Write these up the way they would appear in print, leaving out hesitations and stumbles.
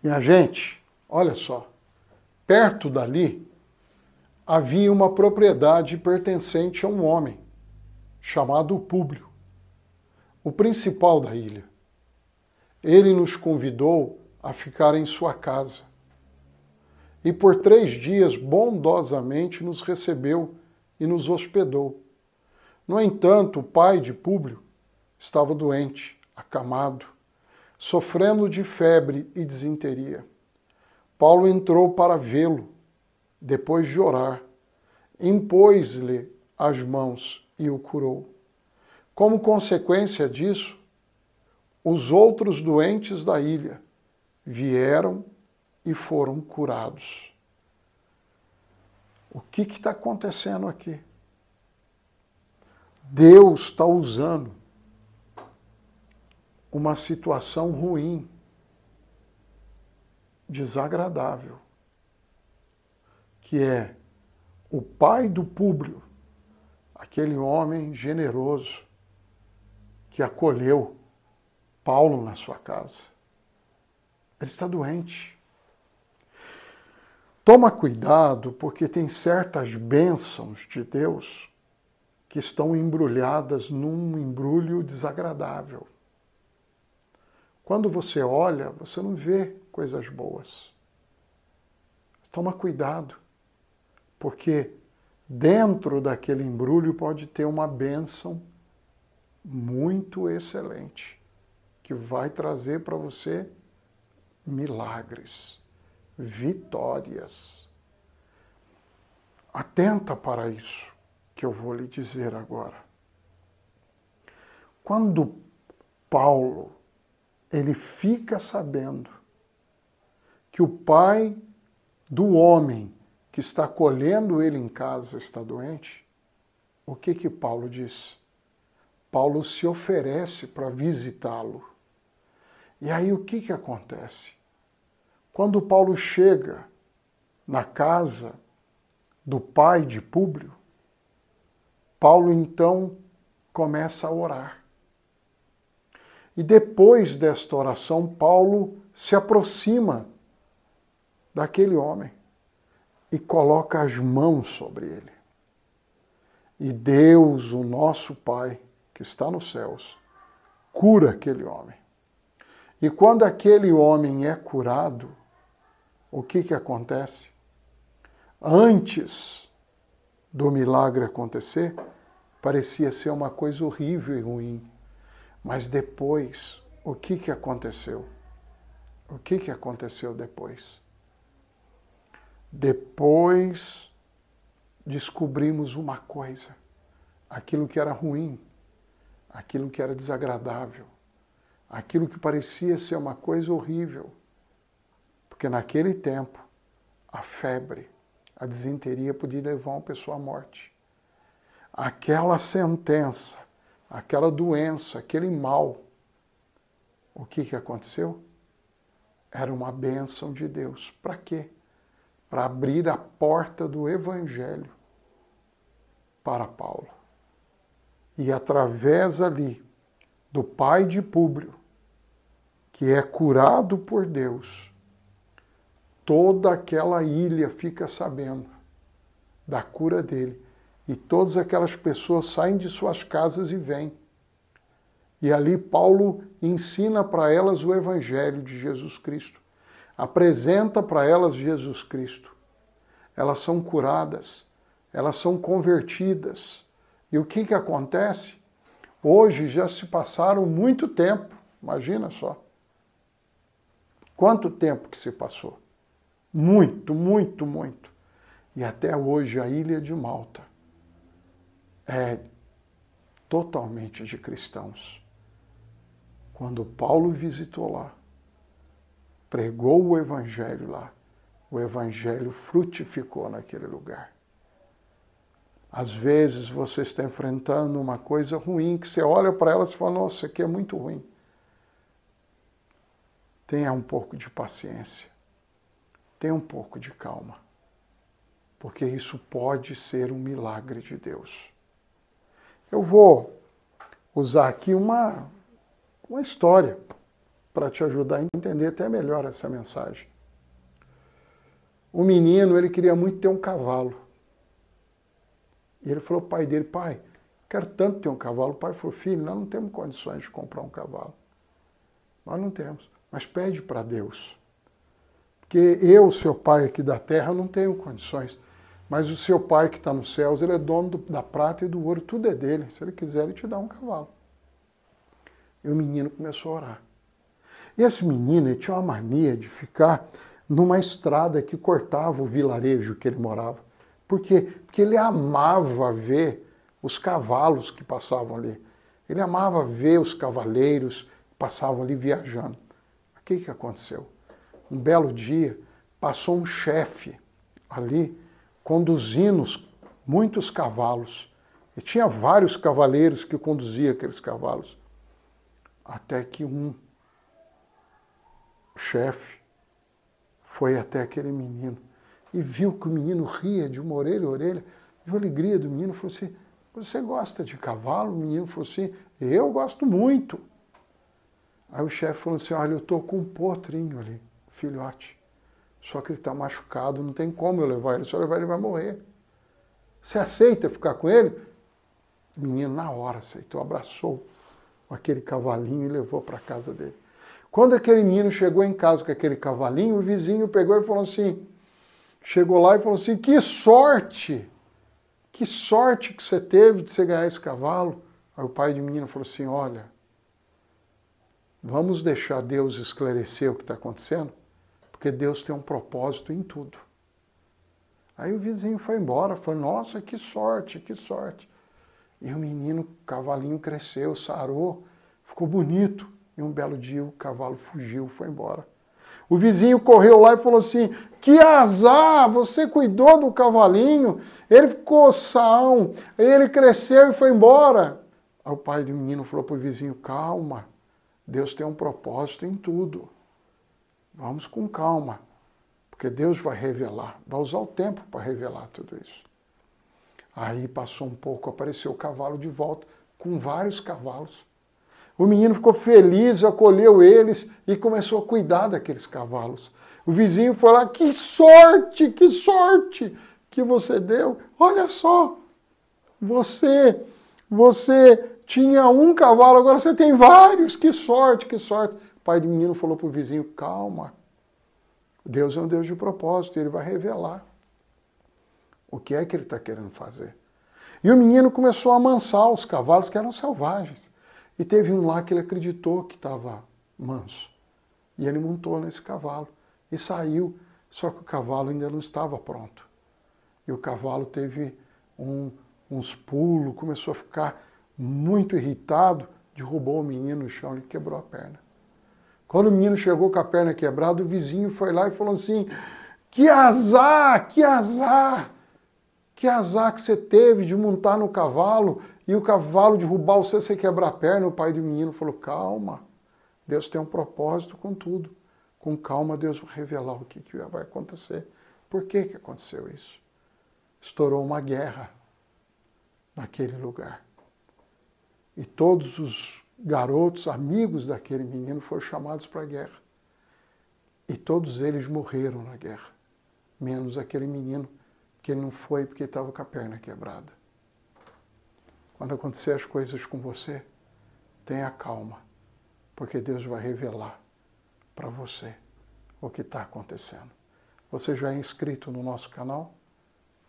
Minha gente, olha só, perto dali havia uma propriedade pertencente a um homem chamado Públio, o principal da ilha. Ele nos convidou a ficar em sua casa e por 3 dias bondosamente nos recebeu e nos hospedou. No entanto, o pai de Públio estava doente, acamado, sofrendo de febre e disenteria. Paulo entrou para vê-lo, depois de orar, impôs-lhe as mãos e o curou. Como consequência disso, os outros doentes da ilha vieram e foram curados. O que está acontecendo aqui? Deus está usando uma situação ruim, desagradável, que é o pai do Públio, aquele homem generoso que acolheu Paulo na sua casa. Ele está doente. Toma cuidado, porque tem certas bênçãos de Deus que estão embrulhadas num embrulho desagradável. Quando você olha, você não vê coisas boas. Toma cuidado, porque dentro daquele embrulho pode ter uma bênção muito excelente, que vai trazer para você milagres, vitórias. Atenta para isso que eu vou lhe dizer agora. Quando Paulo ele fica sabendo que o pai do homem que está acolhendo ele em casa está doente, o que Paulo diz? Paulo se oferece para visitá-lo. E aí o que acontece? Quando Paulo chega na casa do pai de Públio, Paulo então começa a orar. E depois desta oração, Paulo se aproxima daquele homem e coloca as mãos sobre ele. E Deus, o nosso Pai, que está nos céus, cura aquele homem. E quando aquele homem é curado, o que acontece? Antes do milagre acontecer, parecia ser uma coisa horrível e ruim. Mas depois, o que aconteceu? O que aconteceu depois? Depois descobrimos uma coisa. Aquilo que era ruim, aquilo que era desagradável, aquilo que parecia ser uma coisa horrível. Porque naquele tempo, a febre, a disenteria podia levar uma pessoa à morte. Aquela sentença, aquela doença, aquele mal, o que aconteceu? Era uma bênção de Deus. Para quê? Para abrir a porta do Evangelho para Paulo. E através ali do pai de Públio, que é curado por Deus, toda aquela ilha fica sabendo da cura dele. E todas aquelas pessoas saem de suas casas e vêm. E ali Paulo ensina para elas o Evangelho de Jesus Cristo. Apresenta para elas Jesus Cristo. Elas são curadas, elas são convertidas. E o que acontece? Hoje já se passaram muito tempo, imagina só. Quanto tempo que se passou? Muito, muito, muito. E até hoje a ilha de Malta é totalmente de cristãos. Quando Paulo visitou lá, pregou o Evangelho lá, o Evangelho frutificou naquele lugar. Às vezes você está enfrentando uma coisa ruim, que você olha para ela e fala, nossa, isso aqui é muito ruim. Tenha um pouco de paciência, tenha um pouco de calma, porque isso pode ser um milagre de Deus. Eu vou usar aqui uma história para te ajudar a entender até melhor essa mensagem. O menino, ele queria muito ter um cavalo. E ele falou ao pai dele, pai, quero tanto ter um cavalo. O pai falou, filho, nós não temos condições de comprar um cavalo. Nós não temos, mas pede para Deus. Porque eu, seu pai aqui da terra, não tenho condições. Mas o seu pai que está nos céus, ele é dono da prata e do ouro, tudo é dele. Se ele quiser, ele te dá um cavalo. E o menino começou a orar. E esse menino, ele tinha uma mania de ficar numa estrada que cortava o vilarejo que ele morava. Por quê? Porque ele amava ver os cavalos que passavam ali. Ele amava ver os cavaleiros que passavam ali viajando. O que aconteceu? Um belo dia, passou um chefe ali, conduzindo muitos cavalos. E tinha vários cavaleiros que conduziam aqueles cavalos. Até que um chefe foi até aquele menino e viu que o menino ria de uma orelha a orelha, viu a alegria do menino, falou assim, você gosta de cavalo? O menino falou assim, eu gosto muito. Aí o chefe falou assim, olha, eu estou com um potrinho ali, filhote, só que ele está machucado, não tem como eu levar ele, se eu levar ele vai morrer. Você aceita ficar com ele? O menino na hora aceitou, abraçou aquele cavalinho e levou para a casa dele. Quando aquele menino chegou em casa com aquele cavalinho, o vizinho pegou e falou assim, chegou lá e falou assim, que sorte que você teve de você ganhar esse cavalo. Aí o pai do menino falou assim, olha, vamos deixar Deus esclarecer o que está acontecendo, porque Deus tem um propósito em tudo. Aí o vizinho foi embora, falou, nossa, que sorte, que sorte. E o menino, o cavalinho cresceu, sarou, ficou bonito. E um belo dia o cavalo fugiu, foi embora. O vizinho correu lá e falou assim, que azar, você cuidou do cavalinho, ele ficou são, ele cresceu e foi embora. Aí o pai do menino falou para o vizinho, calma, Deus tem um propósito em tudo. Vamos com calma, porque Deus vai revelar, vai usar o tempo para revelar tudo isso. Aí passou um pouco, apareceu o cavalo de volta, com vários cavalos. O menino ficou feliz, acolheu eles e começou a cuidar daqueles cavalos. O vizinho foi lá, que sorte que você deu. Olha só, você tinha um cavalo, agora você tem vários, que sorte, que sorte. O pai do menino falou para o vizinho, calma, Deus é um Deus de propósito, ele vai revelar o que é que ele está querendo fazer. E o menino começou a amansar os cavalos que eram selvagens. E teve um lá que ele acreditou que estava manso. E ele montou nesse cavalo e saiu, só que o cavalo ainda não estava pronto. E o cavalo teve uns pulos, começou a ficar muito irritado, derrubou o menino no chão e quebrou a perna. Quando o menino chegou com a perna quebrada, o vizinho foi lá e falou assim, que azar, que azar! Que azar que você teve de montar no cavalo e o cavalo derrubar você quebrar a perna. O pai do menino falou, calma, Deus tem um propósito com tudo. Com calma Deus vai revelar o que vai acontecer. Por que aconteceu isso? Estourou uma guerra naquele lugar. E todos os garotos, amigos daquele menino, foram chamados para a guerra. E todos eles morreram na guerra, menos aquele menino, que ele não foi porque estava com a perna quebrada. Quando acontecer as coisas com você, tenha calma, porque Deus vai revelar para você o que está acontecendo. Você já é inscrito no nosso canal?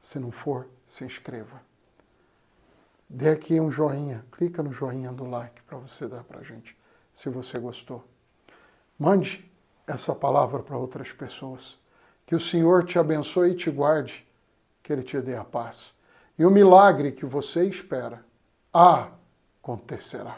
Se não for, se inscreva. Dê aqui um joinha, clica no joinha do like para você dar para a gente, se você gostou. Mande essa palavra para outras pessoas. Que o Senhor te abençoe e te guarde, que Ele te dê a paz. E o milagre que você espera acontecerá.